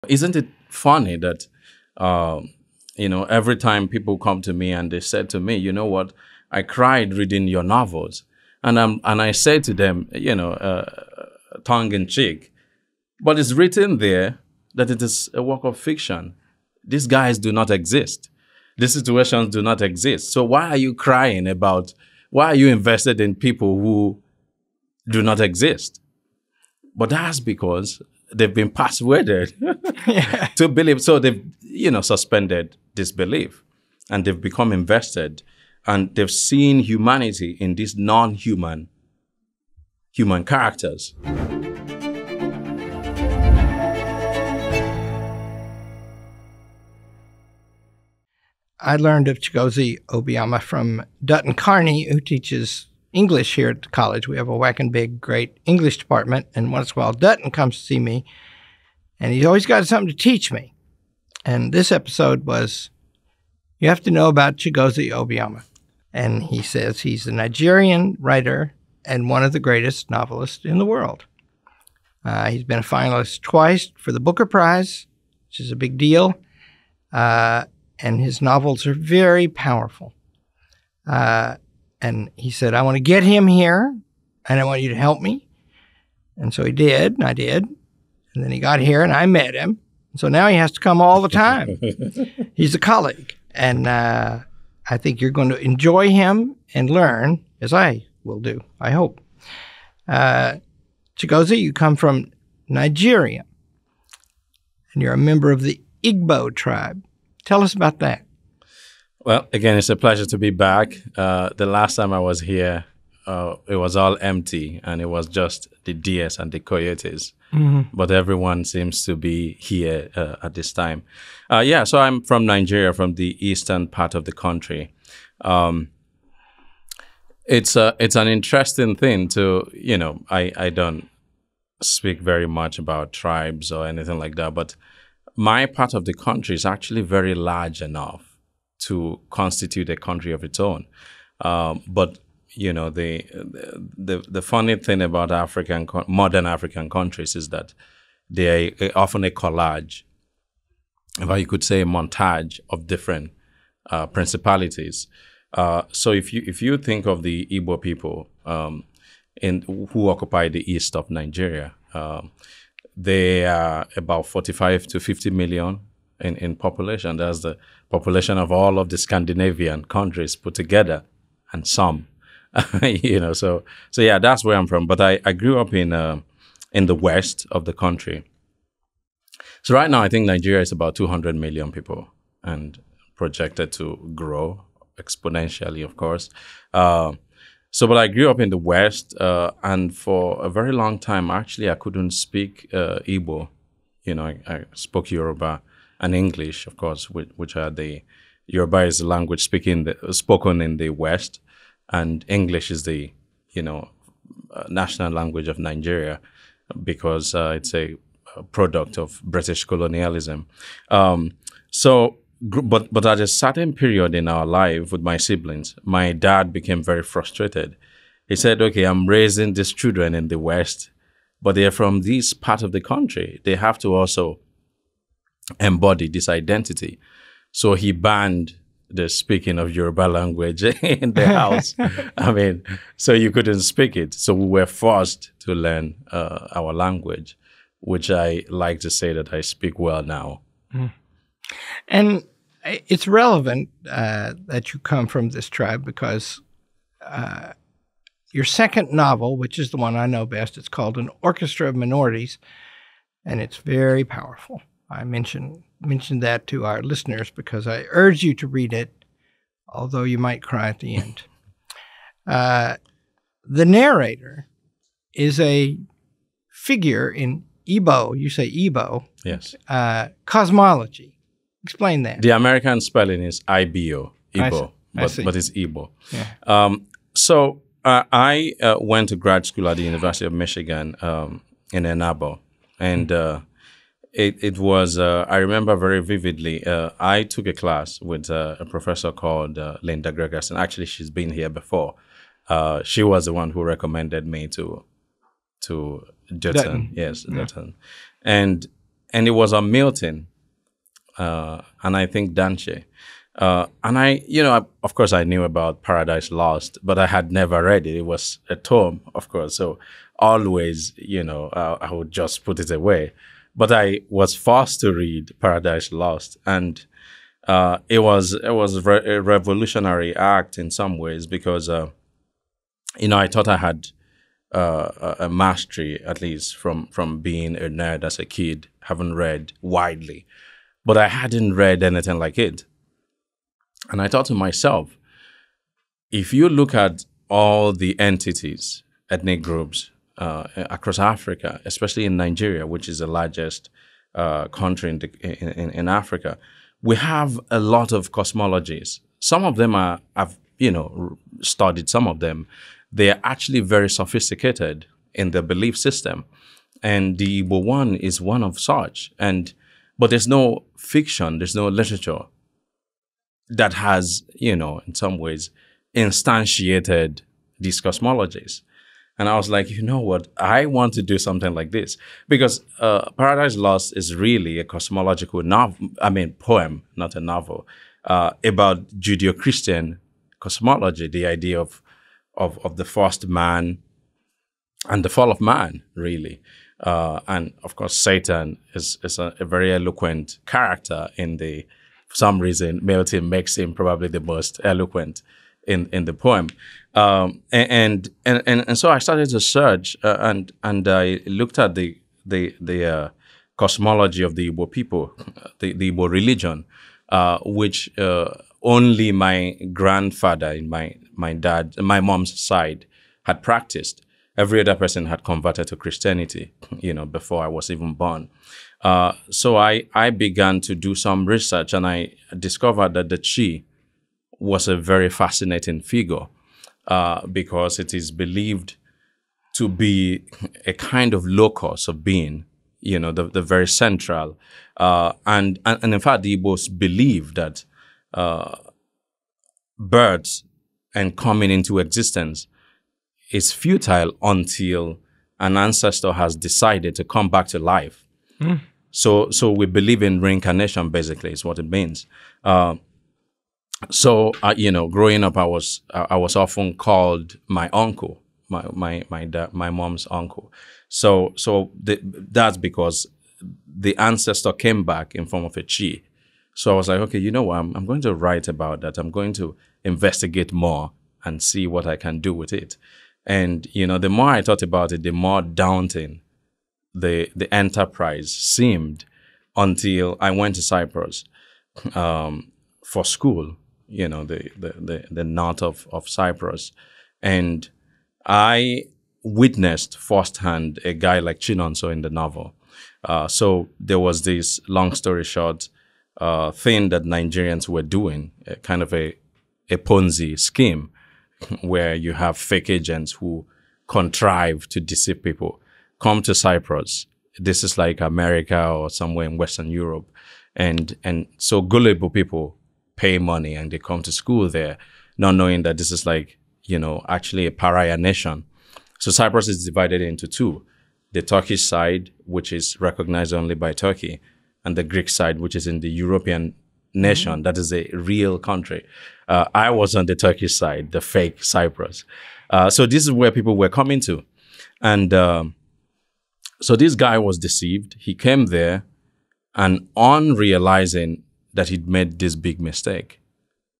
Isn't it funny that, every time people come to me and they said to me, you know what, I cried reading your novels. And I say to them, tongue in cheek, but it's written there that it is a work of fiction. These guys do not exist. These situations do not exist. So why are you crying about, why are you invested in people who do not exist? But that's because they've been persuaded to believe. So they've, suspended disbelief and they've become invested and they've seen humanity in these non-human characters. I learned of Chigozie Obioma from Dutton Carney, who teaches English here at the college. We have a whacking big, great English department, and once in a while Dutton comes to see me, and he's always got something to teach me. And this episode was, you have to know about Chigozie Obioma. And he says he's a Nigerian writer and one of the greatest novelists in the world. He's been a finalist twice for the Booker Prize, which is a big deal. And his novels are very powerful. And he said, I want to get him here, and I want you to help me. And so he did, and I did. And then he got here, and I met him. So now he has to come all the time. He's a colleague. And I think you're going to enjoy him and learn, as I will do, I hope. Chigozie, you come from Nigeria, and you're a member of the Igbo tribe. Tell us about that. Well, again, it's a pleasure to be back. The last time I was here, it was all empty, and it was just the deers and the coyotes. Mm-hmm. But everyone seems to be here at this time. So I'm from Nigeria, from the eastern part of the country. It's an interesting thing to, I don't speak very much about tribes or anything like that, but my part of the country is actually very large enough to constitute a country of its own. But the funny thing about modern African countries is that they are often a collage, if you could say a montage of different principalities. So if you think of the Igbo people who occupy the east of Nigeria, they are about 45 to 50 million in population. That's the population of all of the Scandinavian countries put together, and some. So yeah, that's where I'm from. But I grew up in the west of the country. So right now, I think Nigeria is about 200 million people and projected to grow exponentially, of course. But I grew up in the west, and for a very long time, actually, I couldn't speak Igbo. I spoke Yoruba and English, of course, which are the Yoruba is the language spoken in the west, and English is the national language of Nigeria because it's a product of British colonialism. But at a certain period in our life with my siblings, my dad became very frustrated. He said, okay, I'm raising these children in the West, but they're from this part of the country. They have to also embody this identity. So he banned the speaking of Yoruba language in the house. So you couldn't speak it. So we were forced to learn our language, which I like to say that I speak well now. Mm. And it's relevant that you come from this tribe because your second novel, which is the one I know best, it's called An Orchestra of Minorities, and it's very powerful. I mentioned that to our listeners because I urge you to read it, although you might cry at the end. The narrator is a figure in Igbo, you say Igbo, yes, cosmology. Explain that. The American spelling is Igbo, but it's Igbo. Yeah. I went to grad school at the University of Michigan in Ann Arbor, and it was, I remember very vividly, I took a class with a professor called Linda Gregerson. Actually, she's been here before. She was the one who recommended me to Dutton. Yes, Dutton. And and it was on Milton, and I think Dante. And of course, I knew about Paradise Lost, but I had never read it. It was a tome, of course. So always, I would just put it away. But I was forced to read Paradise Lost, and it was a revolutionary act in some ways because, I thought I had a mastery, at least from being a nerd as a kid, having read widely, but I hadn't read anything like it. And I thought to myself, if you look at all the entities, ethnic groups across Africa, especially in Nigeria, which is the largest country in Africa, we have a lot of cosmologies. Some of them I've studied some of them. They are actually very sophisticated in their belief system. And the Igbo one is one of such. But there's no fiction, there's no literature that has, in some ways, instantiated these cosmologies. And I was like, you know what? I want to do something like this. Because Paradise Lost is really a cosmological poem, not a novel, about Judeo-Christian cosmology, the idea of the first man and the fall of man, really. And of course, Satan is a very eloquent character for some reason, Milton makes him probably the most eloquent in the poem. And so I started to search and I looked at the cosmology of the Igbo people, the Igbo religion, which only my grandfather in my mom's side had practiced. Every other person had converted to Christianity, before I was even born. So I began to do some research, and I discovered that the Chi was a very fascinating figure because it is believed to be a kind of locus of being, the very central. And in fact, the Igbos believe that birth and coming into existence is futile until an ancestor has decided to come back to life. Mm. So we believe in reincarnation, basically, is what it means. Growing up, I was often called my uncle, my mom's uncle. So that's because the ancestor came back in form of a chi. So I was like, okay, I'm going to write about that. I'm going to investigate more and see what I can do with it. And, the more I thought about it, the more daunting the enterprise seemed until I went to Cyprus for school, the north of Cyprus. And I witnessed firsthand a guy like Chinonso in the novel. So there was this, long story short, thing that Nigerians were doing, kind of a Ponzi scheme, where you have fake agents who contrive to deceive people, come to Cyprus. This is like America or somewhere in Western Europe. And so gullible people pay money and they come to school there, not knowing that this is like, actually a pariah nation. So Cyprus is divided into two: the Turkish side, which is recognized only by Turkey, and the Greek side, which is in the European nation. That is a real country. I was on the Turkish side, the fake Cyprus. So this is where people were coming to. And so this guy was deceived. He came there, and on realizing that he'd made this big mistake,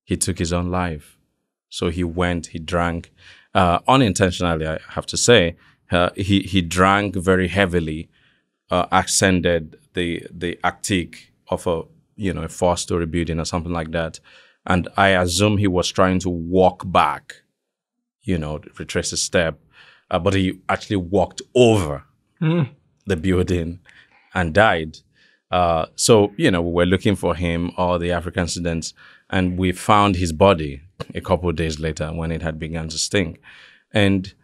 he took his own life. So he went, he drank, unintentionally, I have to say. He drank very heavily, ascended the attic of a 4-story building or something like that. And I assume he was trying to walk back, retrace his step, but he actually walked over the building and died. So we were looking for him, all the African students, and we found his body a couple of days later when it had begun to stink. And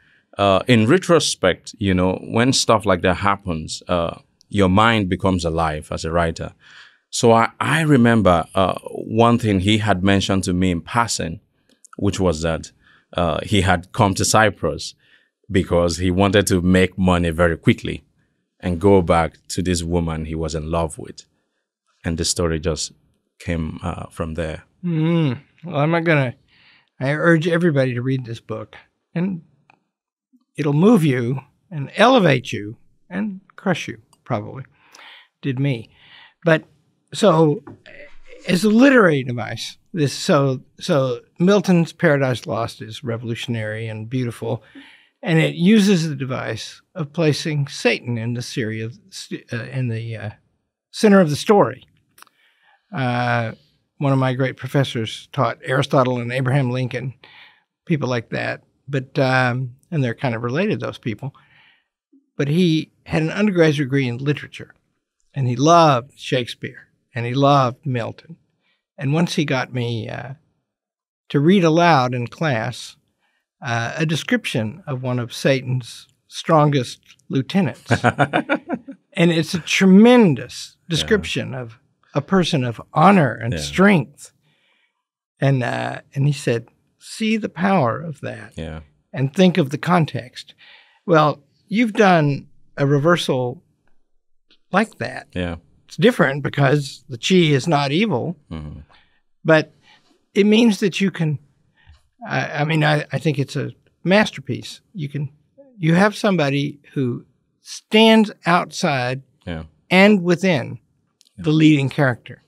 in retrospect, when stuff like that happens, your mind becomes alive as a writer. So I remember one thing he had mentioned to me in passing, which was that he had come to Cyprus because he wanted to make money very quickly. and go back to this woman he was in love with. And the story just came from there. Well, I urge everybody to read this book, and it'll move you and elevate you and crush you, probably. Did me. But so as a literary device, so Milton's Paradise Lost is revolutionary and beautiful, and it uses the device of placing Satan in the center of the story. One of my great professors taught Aristotle and Abraham Lincoln, people like that, but and they're kind of related, those people. But he had an undergraduate degree in literature, and he loved Shakespeare, and he loved Milton. And once he got me to read aloud in class a description of one of Satan's strongest lieutenants. And it's a tremendous description of a person of honor and strength. And he said, see the power of that and think of the context. Well, you've done a reversal like that. Yeah. It's different because the chi is not evil, but it means that you can, I think it's a masterpiece. You have somebody who stands outside and within the leading character,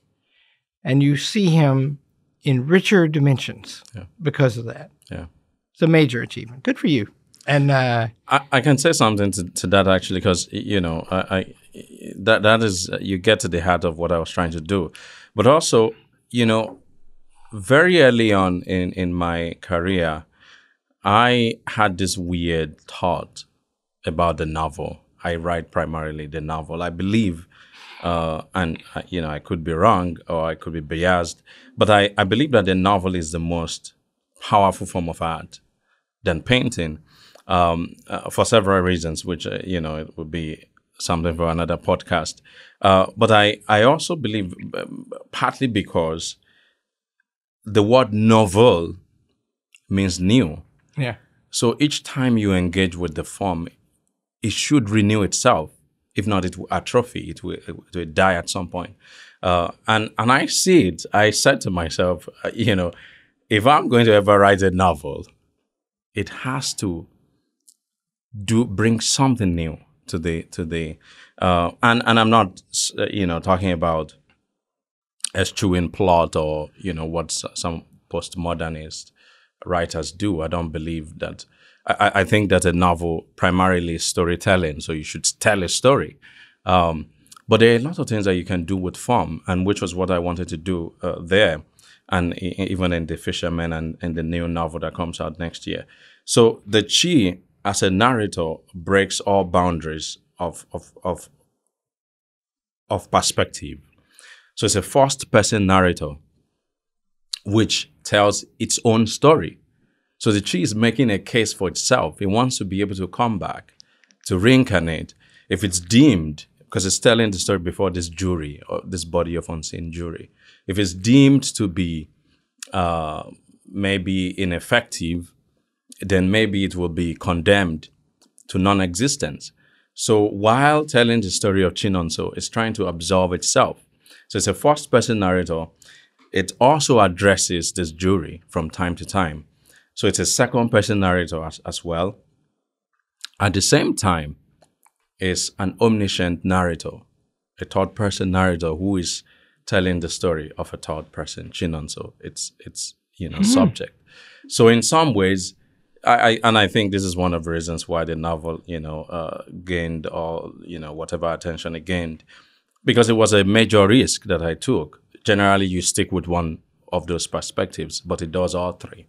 and you see him in richer dimensions because of that. Yeah. It's a major achievement. Good for you. And I can say something to that, actually, because, that is, you get to the heart of what I was trying to do. But also, very early on in my career, I had this weird thought about the novel. I write primarily the novel. I believe, and I could be wrong or I could be biased, but I believe that the novel is the most powerful form of art than painting, for several reasons, which, it would be something for another podcast. But I also believe, partly because the word novel means new. Yeah. So each time you engage with the form, it should renew itself. If not, it will atrophy. It will die at some point. And I see it. I said to myself, if I'm going to ever write a novel, it has to bring something new to the and I'm not talking about eschewing plot or what some postmodernist writers do. I don't believe that. I think that a novel primarily is storytelling, so you should tell a story. But there are a lot of things that you can do with form, and which was what I wanted to do there, and even in The Fisherman and the new novel that comes out next year. So the chi, as a narrator, breaks all boundaries of perspective. So it's a first-person narrator which tells its own story. So the chi is making a case for itself. It wants to be able to come back, to reincarnate. If it's deemed, because it's telling the story before this jury, or this body of unseen jury, if it's deemed to be maybe ineffective, then maybe it will be condemned to non-existence. So while telling the story of Chinonso, it's trying to absolve itself. So it's a first-person narrator. It also addresses this jury from time to time. So it's a second-person narrator as well. At the same time, it's an omniscient narrator, a third-person narrator who is telling the story of a third person, Chinonso. It's subject. So in some ways, I think this is one of the reasons why the novel, gained all, whatever attention it gained, because it was a major risk that I took. Generally, you stick with one of those perspectives, but it does all three at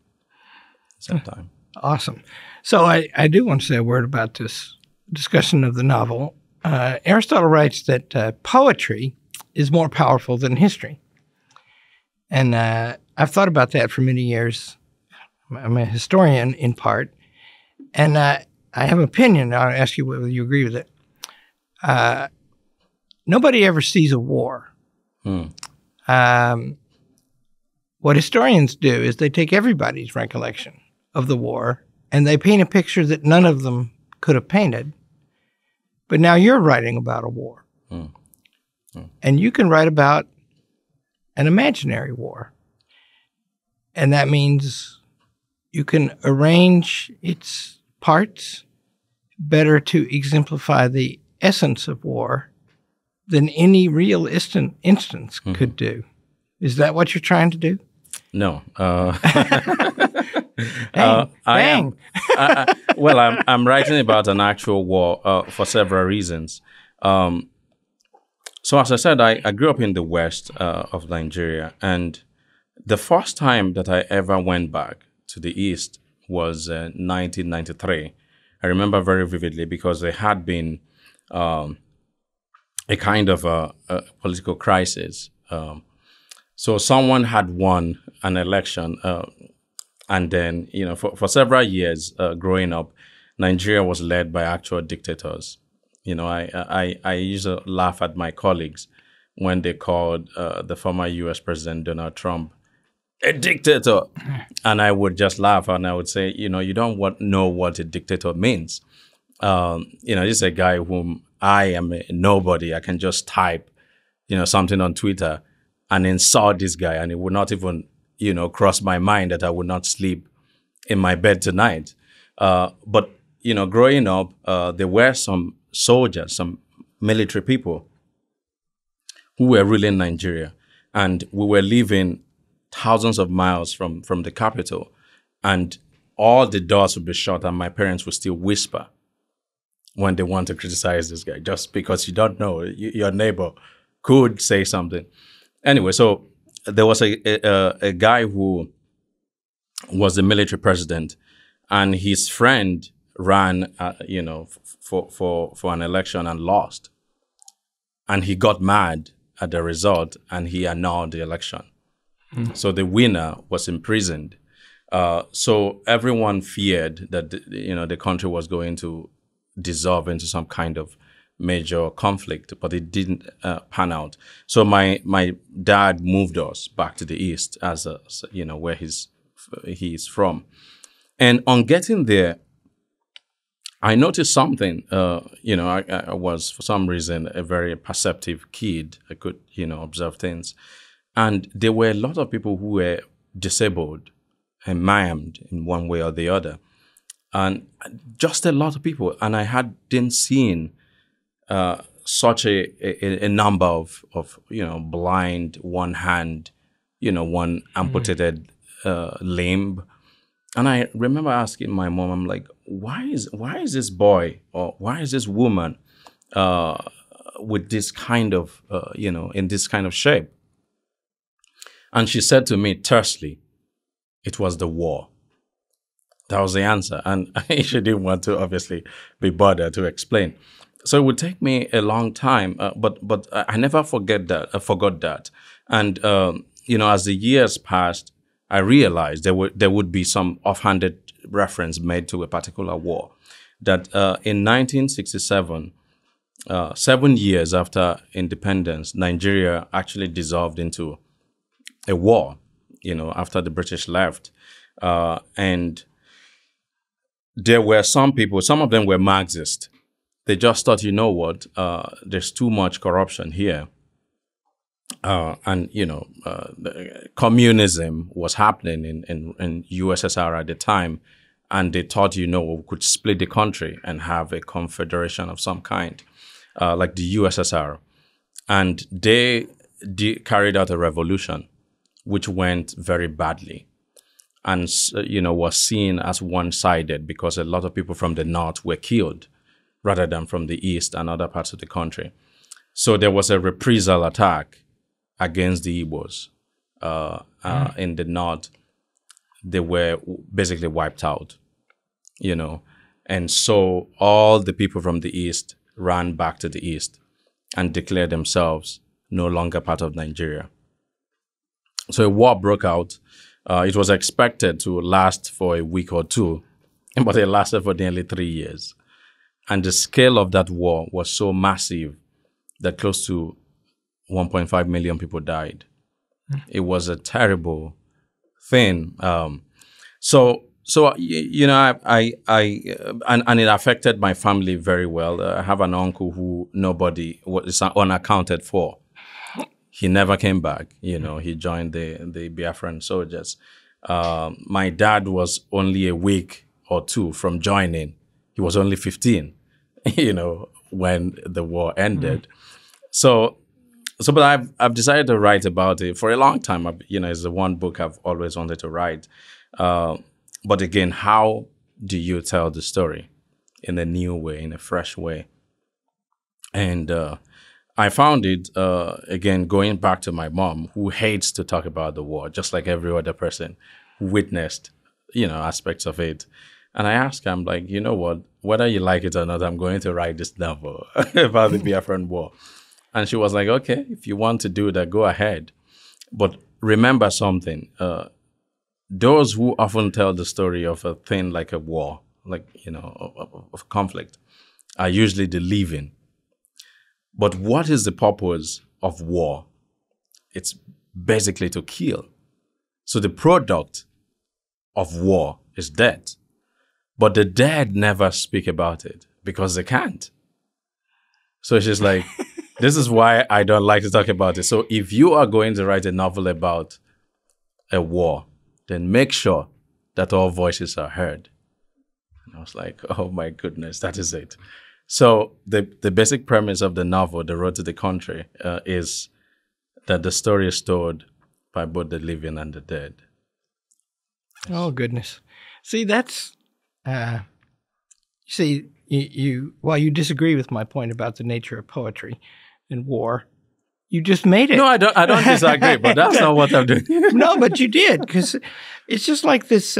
the same time. Awesome. So I do want to say a word about this discussion of the novel. Aristotle writes that poetry is more powerful than history. And I've thought about that for many years. I'm a historian in part, and I have an opinion. I'll ask you whether you agree with it. Nobody ever sees a war. What historians do is they take everybody's recollection of the war and they paint a picture that none of them could have painted. But now you're writing about a war. And you can write about an imaginary war. And that means you can arrange its parts better to exemplify the essence of war than any real instance could do. Is that what you're trying to do? No. Bang. Well, I'm writing about an actual war for several reasons. So as I said, I grew up in the west of Nigeria, and the first time that I ever went back to the east was 1993. I remember very vividly because there had been a kind of a political crisis. So someone had won an election, and then, for several years growing up, Nigeria was led by actual dictators. I used to laugh at my colleagues when they called the former U.S. President Donald Trump a dictator. And I would just laugh and I would say, you don't know what a dictator means. This is a guy whom I am a nobody. I can just type, something on Twitter and insult this guy, and it would not even, cross my mind that I would not sleep in my bed tonight. But growing up, there were some soldiers, some military people who were ruling Nigeria, and we were living thousands of miles from the capital, and all the doors would be shut, and my parents would still whisper when they want to criticize this guy, just because you don't know, your neighbor could say something. Anyway, so there was a guy who was the military president, and his friend ran, for an election and lost. And he got mad at the result, and he annulled the election. So the winner was imprisoned. So everyone feared that, the country was going to dissolve into some kind of major conflict, but it didn't pan out. So my dad moved us back to the east as where he's from. And on getting there, I noticed something. I was, for some reason, a very perceptive kid. I could, observe things. And there were a lot of people who were disabled and maimed in one way or the other. And just a lot of people. And I hadn't seen such a number of blind, one hand, one amputated limb. And I remember asking my mom, I'm like, why is this boy or why is this woman with this kind of, in this kind of shape? And she said to me tersely, it was the war. That was the answer. And she didn't want to obviously be bothered to explain. So it would take me a long time, but I never forgot that. And, as the years passed, I realized there would be some offhanded reference made to a particular war. That in 1967, 7 years after independence, Nigeria actually dissolved into a war, after the British left. And there were some people, some of them were Marxist. They just thought, there's too much corruption here. Communism was happening in USSR at the time, and they thought, we could split the country and have a confederation of some kind, like the USSR. And they carried out a revolution, which went very badly, and was seen as one-sided because a lot of people from the north were killed, rather than from the east and other parts of the country. So there was a reprisal attack against the Igbos in the north. They were basically wiped out, And so all the people from the east ran back to the east and declared themselves no longer part of Nigeria. So a war broke out. It was expected to last for a week or two, but it lasted for nearly 3 years. And the scale of that war was so massive that close to 1.5 million people died. It was a terrible thing. So So and it affected my family very well. I have an uncle who nobody is unaccounted for. He never came back. He joined the Biafran soldiers. My dad was only a week or two from joining. He was only 15, when the war ended. But I've decided to write about it for a long time. It's the one book I've always wanted to write. But again, how do you tell the story in a new way, in a fresh way? And I found it, again, going back to my mom, who hates to talk about the war, just like every other person who witnessed, aspects of it. And I asked her, I'm like, you know what, whether you like it or not, I'm going to write this novel about the Biafran War. And she was like, okay, if you want to do that, go ahead. But remember something, those who often tell the story of a thing like a war, like, of conflict, are usually the living. But what is the purpose of war? It's basically to kill. So the product of war is death. But the dead never speak about it because they can't. So she's like, this is why I don't like to talk about it. So if you are going to write a novel about a war, then make sure that all voices are heard. And I was like, oh my goodness, that is it. So the basic premise of the novel, The Road to the Country, is that the story is told by both the living and the dead. Oh, goodness. See, that's... while you disagree with my point about the nature of poetry and war, you just made it. No, I don't disagree, but that's not what I'm doing. No, but you did, because it's just like this,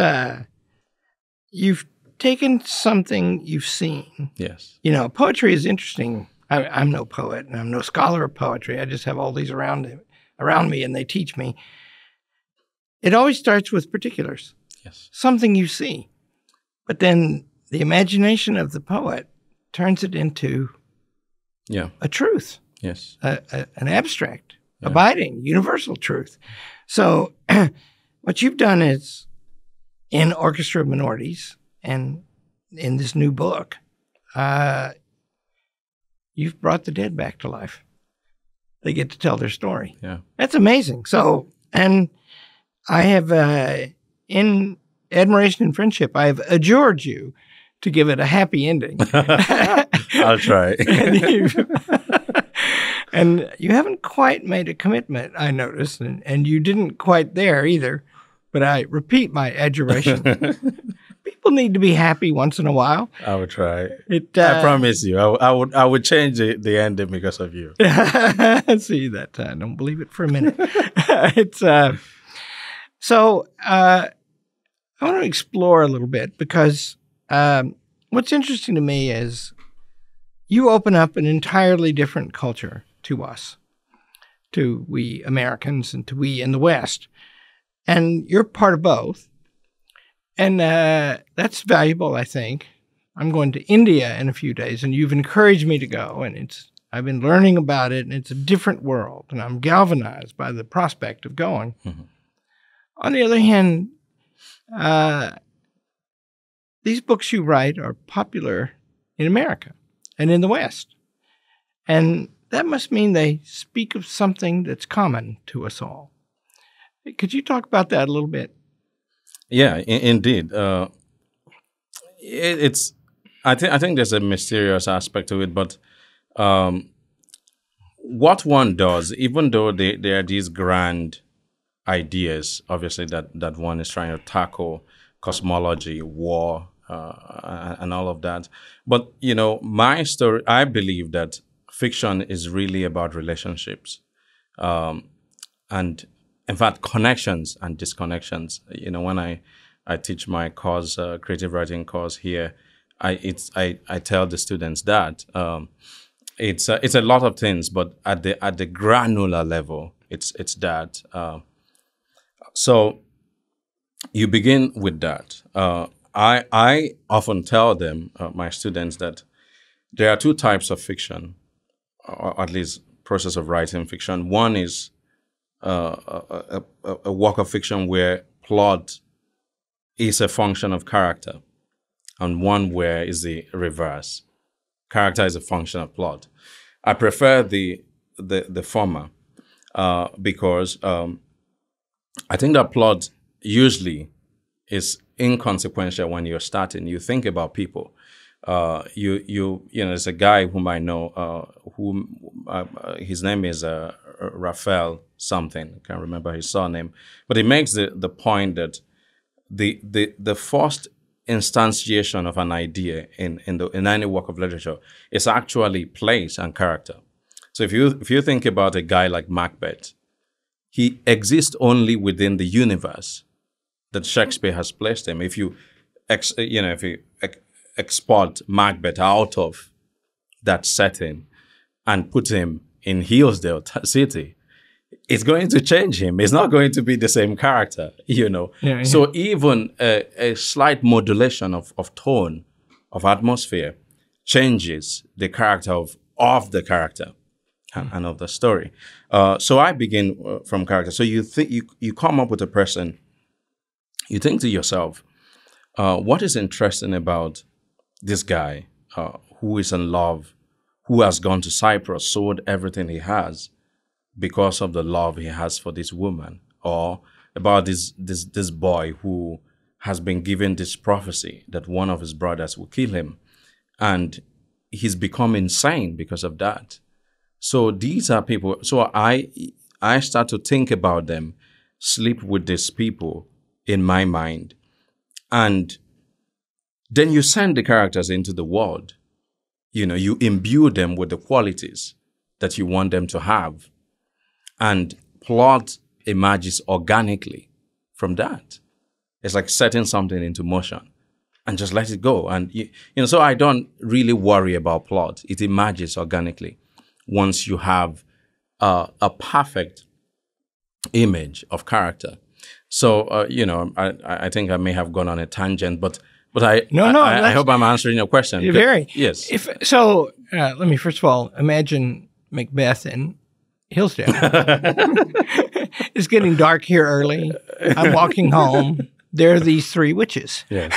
you've taken something you've seen. Yes. Poetry is interesting. I'm no poet, and I'm no scholar of poetry. I just have all these around me, and they teach me. It always starts with particulars. Yes. Something you see. But then the imagination of the poet turns it into a truth. Yes. An abstract, abiding, universal truth. So what you've done is, in Orchestra of Minorities and in this new book, you've brought the dead back to life. They get to tell their story. Yeah. That's amazing. So, and I have, in admiration and friendship, I have adjured you to give it a happy ending. I'll try. And you haven't quite made a commitment, I noticed, and you didn't quite there either. But I repeat my adjuration. People need to be happy once in a while. I will try. I promise you. I would change the ending because of you. See that? I don't believe it for a minute. So I want to explore a little bit because what's interesting to me is you open up an entirely different culture to us, to we Americans and to we in the West. And you're part of both. And that's valuable, I think. I'm going to India in a few days, and you've encouraged me to go. And I've been learning about it, and it's a different world. And I'm galvanized by the prospect of going. Mm-hmm. On the other hand, these books you write are popular in America and in the West. And that must mean they speak of something that's common to us all. Could you talk about that a little bit? Yeah, indeed. It's. I think there's a mysterious aspect to it, but what one does, even though there are these grand ideas, obviously that one is trying to tackle, cosmology, war, and all of that. But my story, I believe that fiction is really about relationships, and in fact, connections and disconnections. When I teach my course, creative writing course here, I tell the students that it's a lot of things, but at the granular level, it's that. So you begin with that. I often tell them, my students, that there are two types of fiction, or at least process of writing fiction. One is a work of fiction where plot is a function of character, and one where is the reverse. Character is a function of plot. I prefer the former because I think that plot usually is inconsequential when you're starting. You think about people. There's a guy whom I know, his name is Raphael something. I can't remember his surname, but he makes the point that the first instantiation of an idea in any work of literature is actually place and character. So if you think about a guy like Macbeth, he exists only within the universe that Shakespeare has placed him. If you export Macbeth out of that setting and put him in Hillsdale City, it's going to change him. It's not going to be the same character, Yeah. So even a slight modulation of tone, of atmosphere, changes the character of the character and of the story. So I begin from character. So you come up with a person, you think to yourself, what is interesting about this guy who is in love, who has gone to Cyprus, sold everything he has because of the love he has for this woman, or about this boy who has been given this prophecy that one of his brothers will kill him, and he's become insane because of that. So these are people. So I start to think about them, sleep with these people in my mind, and then you send the characters into the world. You imbue them with the qualities that you want them to have. And plot emerges organically from that. It's like setting something into motion and just let it go. And, so I don't really worry about plot. It emerges organically once you have a perfect image of character. So, I think I may have gone on a tangent, but I hope I'm answering your question. Very. Yes. Let me first of all imagine Macbeth in Hillsdale. It's getting dark here early. I'm walking home. There are these three witches. Yes.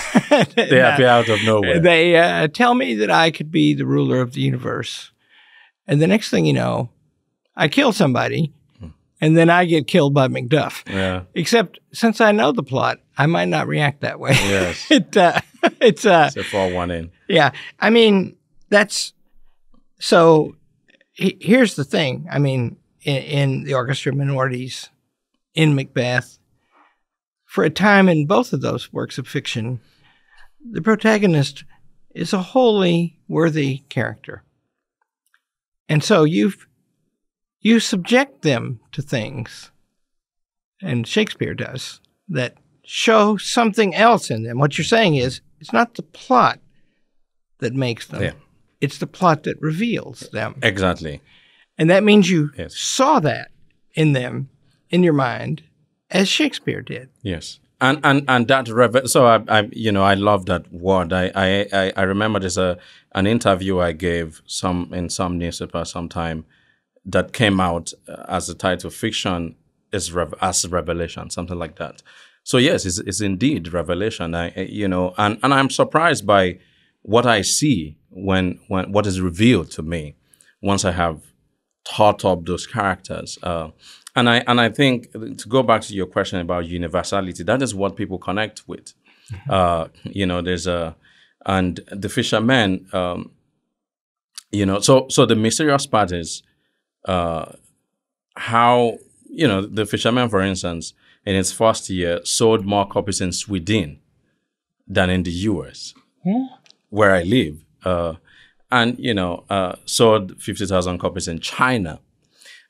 They appear out of nowhere. They tell me that I could be the ruler of the universe. And the next thing you know, I kill somebody, and then I get killed by Macduff. Yeah. Except since I know the plot, I might not react that way. Yes. It's a 4-1 in. Yeah. I mean, that's so. Here's the thing. I mean, in the Orchestra of Minorities, in Macbeth, for a time in both of those works of fiction, the protagonist is a wholly worthy character. And so you subject them to things, and Shakespeare does, that show something else in them. What you're saying is, it's not the plot that makes them. Yeah. It's the plot that reveals them. Exactly. And that means you saw that in them, in your mind, as Shakespeare did. Yes. And that so I love that word. I remember there's an interview I gave in some newspaper sometime that came out as the title, Fiction as Revelation, something like that. So yes, it's indeed revelation. And I'm surprised by what I see when what is revealed to me once I have thought up those characters. And I think, to go back to your question about universality, that is what people connect with. There's and the fishermen, so the mysterious part is how, the fisherman, for instance, in its first year sold more copies in Sweden than in the US, where I live. Sold 50,000 copies in China.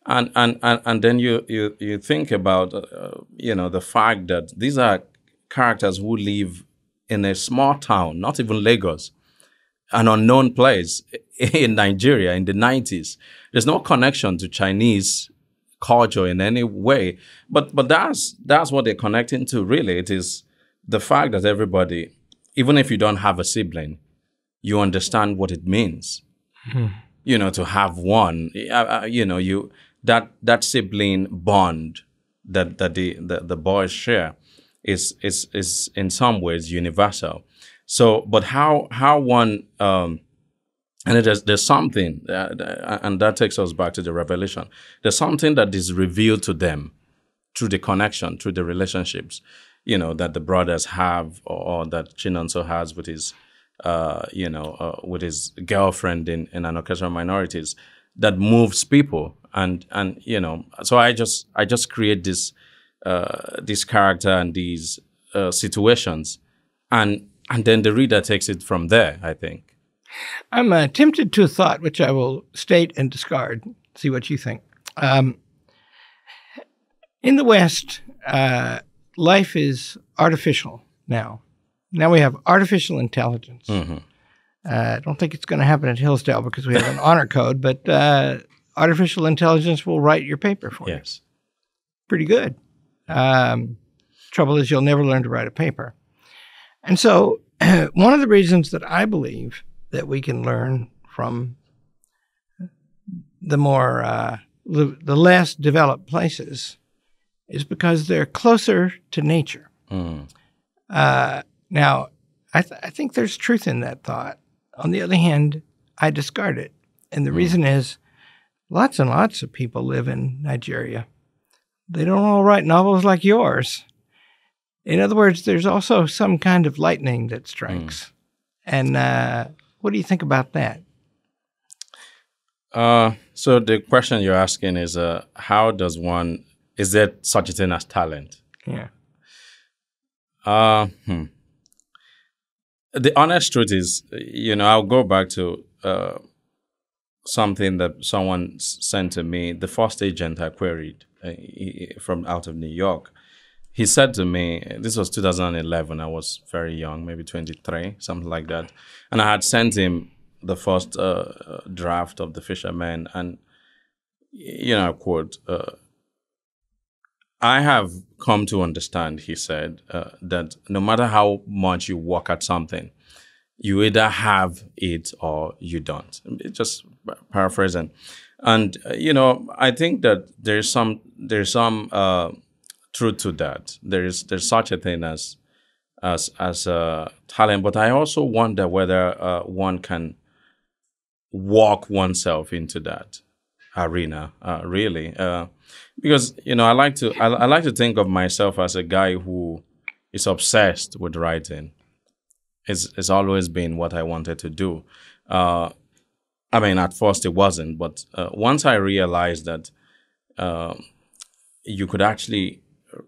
And then you think about, the fact that these are characters who live in a small town, not even Lagos, an unknown place in Nigeria in the 90s. There's no connection to Chinese culture in any way, but that's what they're connecting to, really. It is the fact that everybody, even if you don't have a sibling, you understand what it means, to have one, that sibling bond that the boys share is in some ways universal. So, but how one and there's something, and that takes us back to the revelation. There's something that is revealed to them through the connection, through the relationships, that the brothers have, or that Chinonso has with his, with his girlfriend in An Orchestra of Minorities, that moves people, and so I just create this character and these situations, and then the reader takes it from there, I think. I'm tempted to a thought, which I will state and discard, see what you think. In the West, life is artificial now. Now we have artificial intelligence. Mm-hmm. I don't think it's going to happen at Hillsdale because we have an honor code, but artificial intelligence will write your paper for you. Yes. Pretty good. Trouble is you'll never learn to write a paper. And so one of the reasons that I believe that we can learn from the more the less developed places is because they're closer to nature. Mm. Now, I think there's truth in that thought. On the other hand, I discard it. And the reason is lots and lots of people live in Nigeria. They don't all write novels like yours. In other words, there's also some kind of lightning that strikes. And what do you think about that? So the question you're asking is, how does one, is there such a thing as talent? Yeah. The honest truth is, I'll go back to something that someone sent to me. The first agent I queried from out of New York, he said to me, this was 2011, I was very young, maybe 23, something like that. And I had sent him the first draft of The Fisherman. And, I quote, I have come to understand, he said, that no matter how much you work at something, you either have it or you don't. Just paraphrasing. And, I think that there's some truth to that. There's such a thing as talent, but I also wonder whether one can walk oneself into that arena, really, because I like to think of myself as a guy who is obsessed with writing. It's always been what I wanted to do. At first it wasn't, but once I realized that you could actually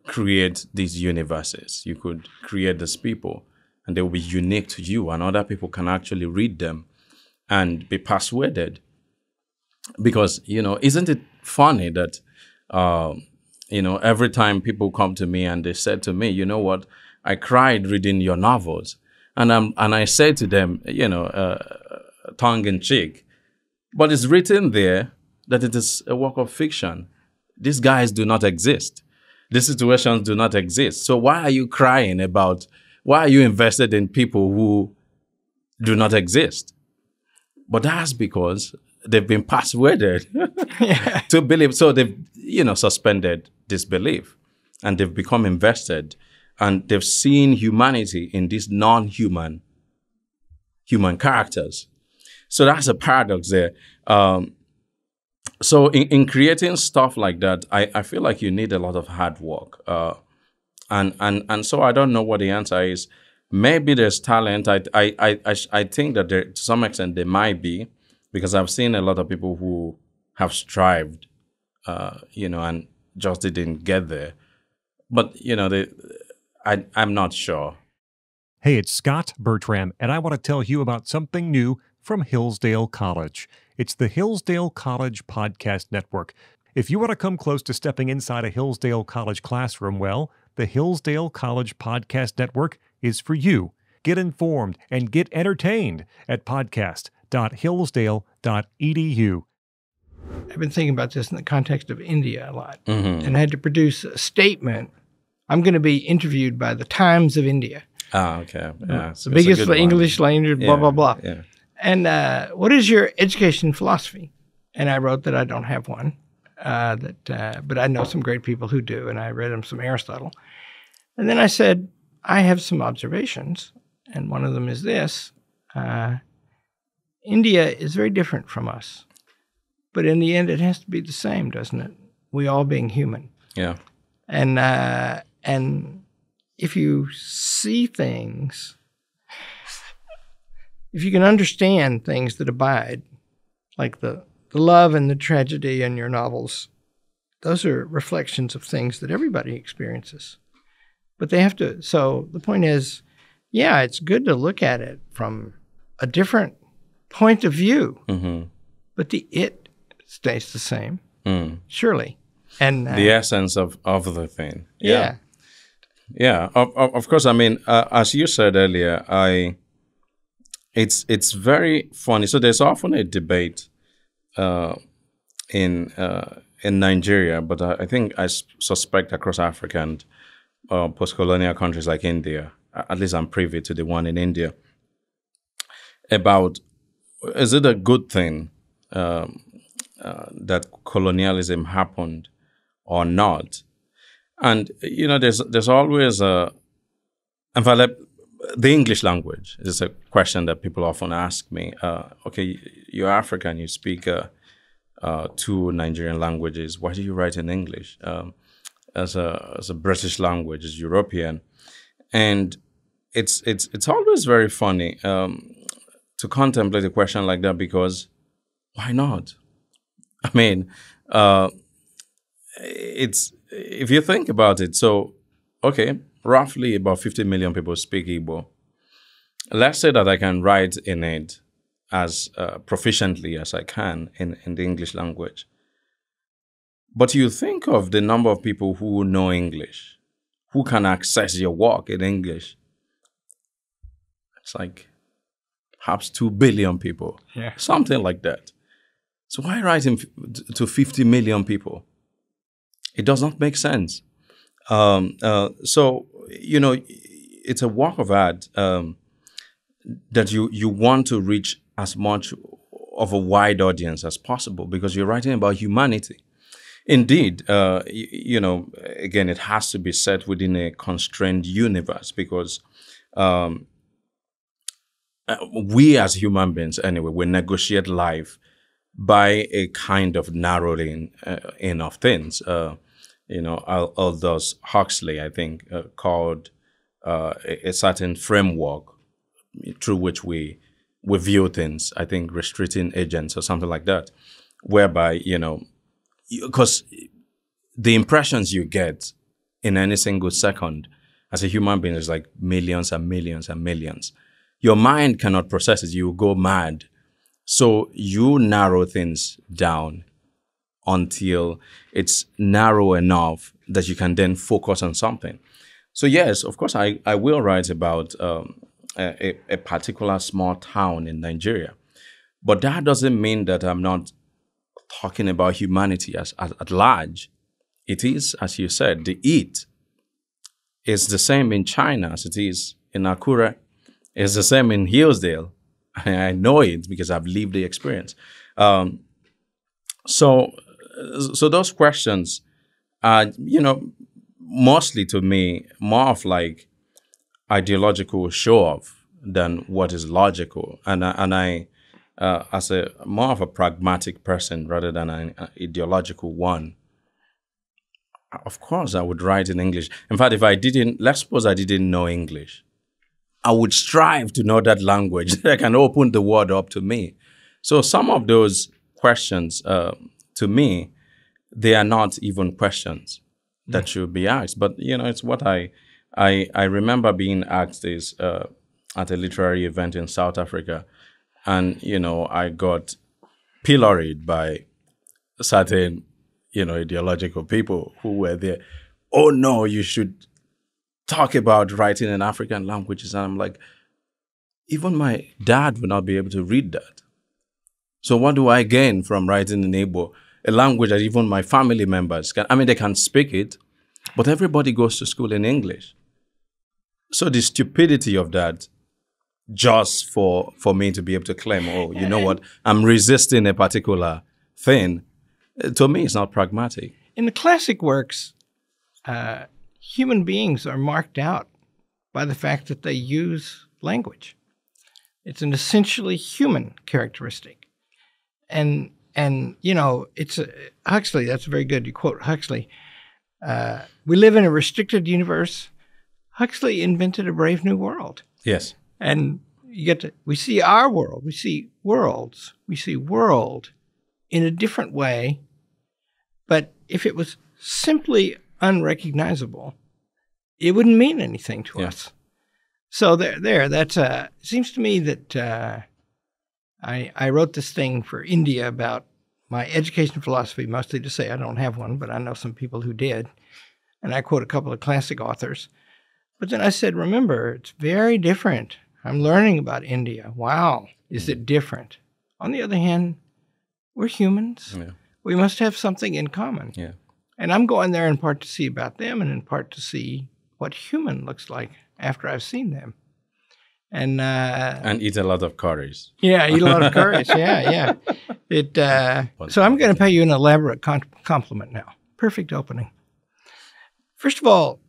create these universes, you could create these people, and they will be unique to you, and other people can actually read them and be persuaded. Because, isn't it funny that, every time people come to me and they said to me, you know what, I cried reading your novels. And I say to them, tongue in cheek, but it's written there that it is a work of fiction. These guys do not exist. These situations do not exist. So why are you crying about, why are you invested in people who do not exist? But that's because they've been persuaded to believe. So they've, suspended disbelief, and they've become invested, and they've seen humanity in these non-human characters. So that's a paradox there. So in creating stuff like that, I feel like you need a lot of hard work. And so I don't know what the answer is. Maybe there's talent. I think that there, to some extent, there might be, because I've seen a lot of people who have strived, and just didn't get there. But, I'm not sure. Hey, it's Scott Bertram, and I want to tell you about something new from Hillsdale College. It's the Hillsdale College Podcast Network. If you want to come close to stepping inside a Hillsdale College classroom, well, the Hillsdale College Podcast Network is for you. Get informed and get entertained at podcast.hillsdale.edu. I've been thinking about this in the context of India a lot, and I had to produce a statement. I'm going to be interviewed by the Times of India. Oh, okay. Yeah, the biggest English language, blah, blah, blah. Yeah. And what is your education philosophy? And I wrote that I don't have one, but I know some great people who do, and I read them some Aristotle. And then I said, I have some observations, and one of them is this. India is very different from us. But in the end, it has to be the same, doesn't it? We all being human. Yeah. And if you see things, if you can understand things that abide, like the love and the tragedy in your novels, those are reflections of things that everybody experiences. But they have to, so the point is, yeah, it's good to look at it from a different point of view, but the it stays the same, surely. And the essence of the thing. Yeah. Yeah, of course. I mean, as you said earlier, it's very funny. So there's often a debate in Nigeria, but I think I suspect across Africa and post-colonial countries like India, at least I'm privy to the one in India, about is it a good thing that colonialism happened or not? And, you know, there's always in fact, the English language is a question that people often ask me. Okay, you're African, you speak two Nigerian languages. Why do you write in English? As a British language, as European. And it's always very funny to contemplate a question like that, because why not? I mean, if you think about it, so, okay, roughly about 50 million people speak Igbo. Let's say that I can write in it as proficiently as I can in the English language. But you think of the number of people who know English, who can access your work in English. It's like perhaps 2 billion people, something like that. So why write to 50 million people? It does not make sense. So, you know, it's a work of art that you want to reach as much of a wide audience as possible, because you're writing about humanity. Indeed, you know, again, it has to be set within a constrained universe, because we as human beings, anyway, we negotiate life by a kind of narrowing in of things. You know, Aldous Huxley, I think, called a certain framework through which we view things, I think restricting agents or something like that, whereby, you know, because the impressions you get in any single second as a human being is like millions and millions and millions. Your mind cannot process it. You go mad. So you narrow things down until it's narrow enough that you can then focus on something. So yes, of course, I will write about a particular small town in Nigeria. But that doesn't mean that I'm not talking about humanity at large. It is, as you said, the it is the same in China as it is in Akure. It's the same in Hillsdale. I know it because I've lived the experience. So those questions are, you know, mostly to me, more of like ideological show-off than what is logical. And I as a more of a pragmatic person rather than an ideological one, of course I would write in English. In fact, if I didn't, let's suppose I didn't know English, I would strive to know that language that can open the world up to me. So some of those questions, to me, they are not even questions that should be asked. But, you know, it's what I remember being asked this at a literary event in South Africa. And, you know, I got pilloried by certain, you know, ideological people who were there. Oh, no, you should talk about writing in African languages. And I'm like, even my dad would not be able to read that. So what do I gain from writing in Igbo, a language that even my family members can, I mean, they can speak it, but everybody goes to school in English. So the stupidity of that, just for me to be able to claim, oh, you know what, I'm resisting a particular thing, to me, it's not pragmatic. In the classic works, human beings are marked out by the fact that they use language. It's an essentially human characteristic. And it's Huxley, that's very good. You quote Huxley. We live in a restricted universe. Huxley invented a brave new world. Yes. And we see our world, we see worlds, we see world in a different way. But if it was simply unrecognizable, it wouldn't mean anything to us. So that's it seems to me that I wrote this thing for India about my education philosophy, mostly to say I don't have one, but I know some people who did. And I quote a couple of classic authors. But then I said, remember, it's very different. I'm learning about India. Wow, is it different? On the other hand, we're humans. Yeah. We must have something in common. Yeah. And I'm going there in part to see about them and in part to see what human looks like after I've seen them. And eat a lot of curries. Yeah, eat a lot of curries. Yeah. So I'm going to pay you an elaborate compliment now. Perfect opening. First of all,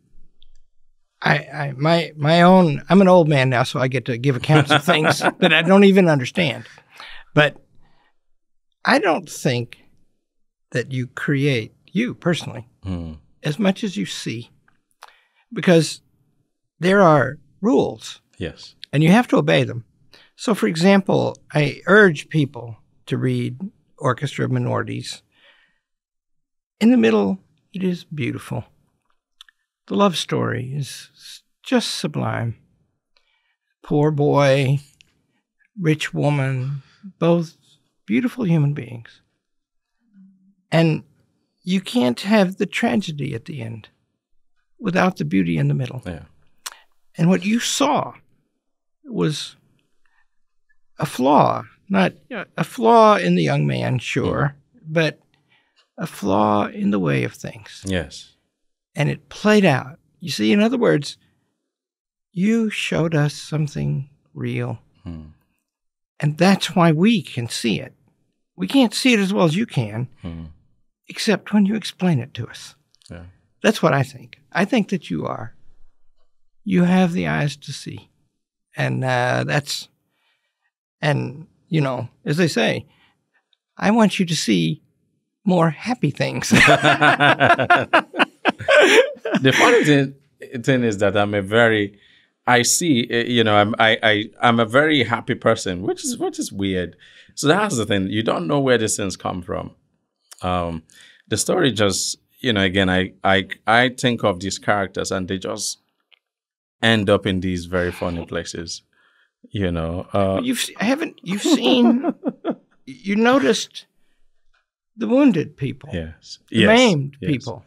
I'm an old man now, so I get to give accounts of things that I don't even understand. But I don't think that you create, you personally, as much as you see, because there are rules. Yes. And you have to obey them. So, for example, I urge people to read Orchestra of Minorities. In the middle, it is beautiful. The love story is just sublime. Poor boy, rich woman, both beautiful human beings. And you can't have the tragedy at the end without the beauty in the middle. Yeah. And what you saw was a flaw, not a flaw in the young man, sure, but a flaw in the way of things. Yes. And it played out. You see, in other words, you showed us something real. And that's why we can see it. We can't see it as well as you can, except when you explain it to us. Yeah. That's what I think. I think that you have the eyes to see. And as they say, I want you to see more happy things. The funny thing is that I'm a very very happy person, which is weird. So that's the thing. You don't know where these things come from. The story just, again, I think of these characters and they just end up in these very funny places, you noticed the wounded people, the maimed people,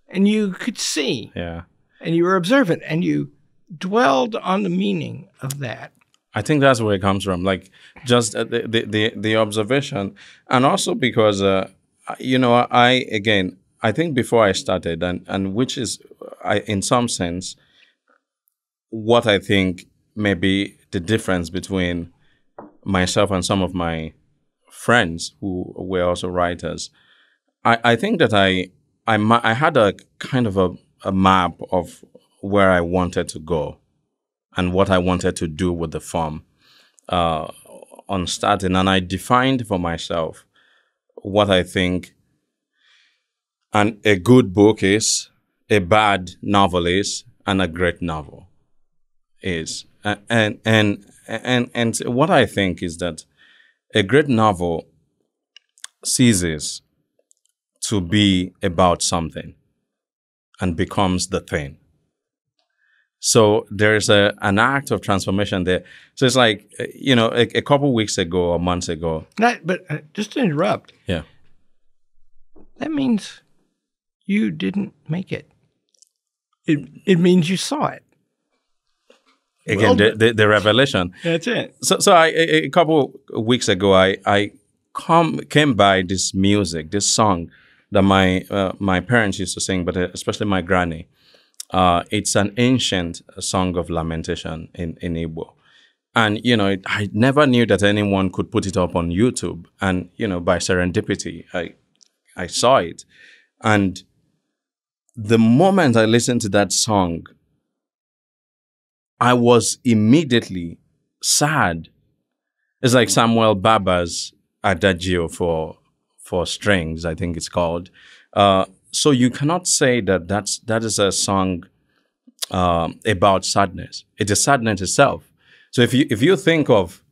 and you could see, and you were observant, and you dwelled on the meaning of that. I think that's where it comes from, like just the observation, and also because I think before I started, and which is in some sense what I think may be the difference between myself and some of my friends who were also writers. I think that I had a kind of a map of where I wanted to go and what I wanted to do with the form on starting. And I defined for myself what I think a good book is, a bad novel is, and a great novel is. And what I think is that a great novel ceases to be about something and becomes the thing. So there's an act of transformation there. So it's like, a couple weeks ago or months ago. But just to interrupt. Yeah. That means you didn't make it. It means you saw it. Again, the revelation. That's it. So a couple weeks ago, I came by this music, this song that my parents used to sing, but especially my granny. It's an ancient song of lamentation in Igbo. And, I never knew that anyone could put it up on YouTube. And, by serendipity, I saw it. And the moment I listened to that song, I was immediately sad. It's like Samuel Baba's Adagio for strings, I think it's called. So you cannot say that is a song about sadness. It is sadness itself. So if you think of,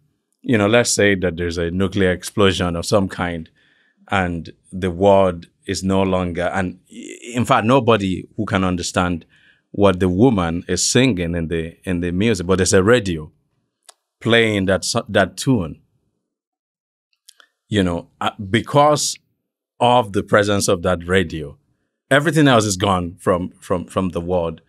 let's say that there's a nuclear explosion of some kind, and the world is no longer, and in fact nobody who can understand what the woman is singing in the music, but there's a radio playing that tune. Because of the presence of that radio, everything else is gone from the world.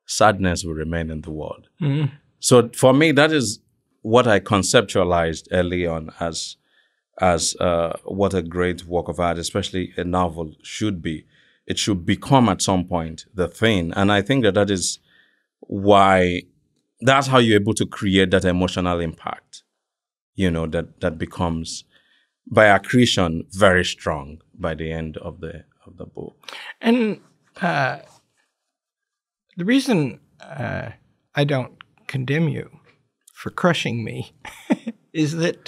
Sadness will remain in the world. Mm-hmm. So for me, that is what I conceptualized early on as what a great work of art, especially a novel, should be. It should become at some point the thing. And I think that is why, that's how you're able to create that emotional impact, that becomes, by accretion, very strong by the end of the book. And the reason I don't condemn you for crushing me is that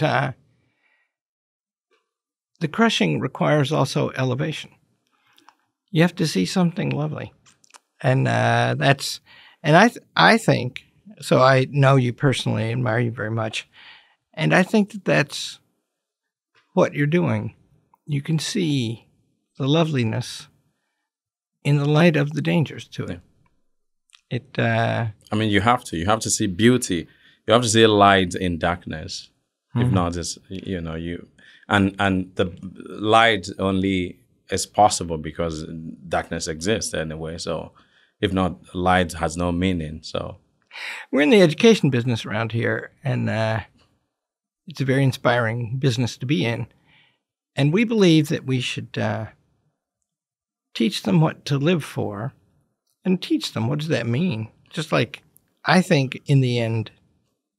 the crushing requires also elevation. You have to see something lovely, and I think so. I know you personally, admire you very much, and I think that that's what you're doing. You can see the loveliness in the light of the dangers to it. Yeah. You have to see beauty. You have to see light in darkness. Mm-hmm. If not, it's and the light only is possible because darkness exists anyway. So if not, light has no meaning. So we're in the education business around here, and it's a very inspiring business to be in. And we believe that we should teach them what to live for, and teach them what does that mean. Just like I think in the end,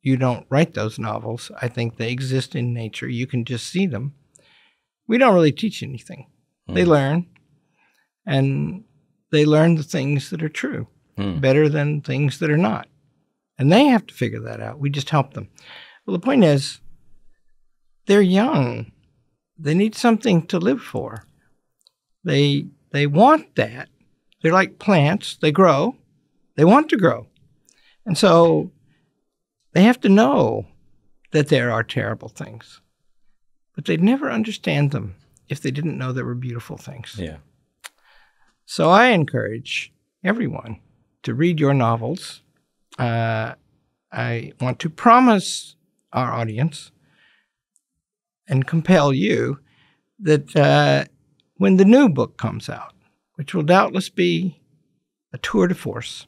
you don't write those novels. I think they exist in nature. You can just see them. We don't really teach anything. They learn, and they learn the things that are true better than things that are not. And they have to figure that out. We just help them. Well, the point is, they're young. They need something to live for. They want that. They're like plants. They grow. They want to grow. And so they have to know that there are terrible things. But they'd never understand them if they didn't know there were beautiful things. Yeah. So I encourage everyone to read your novels. I want to promise our audience and compel you that when the new book comes out, which will doubtless be a tour de force,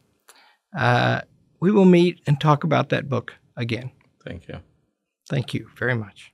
we will meet and talk about that book again. Thank you. Thank you very much.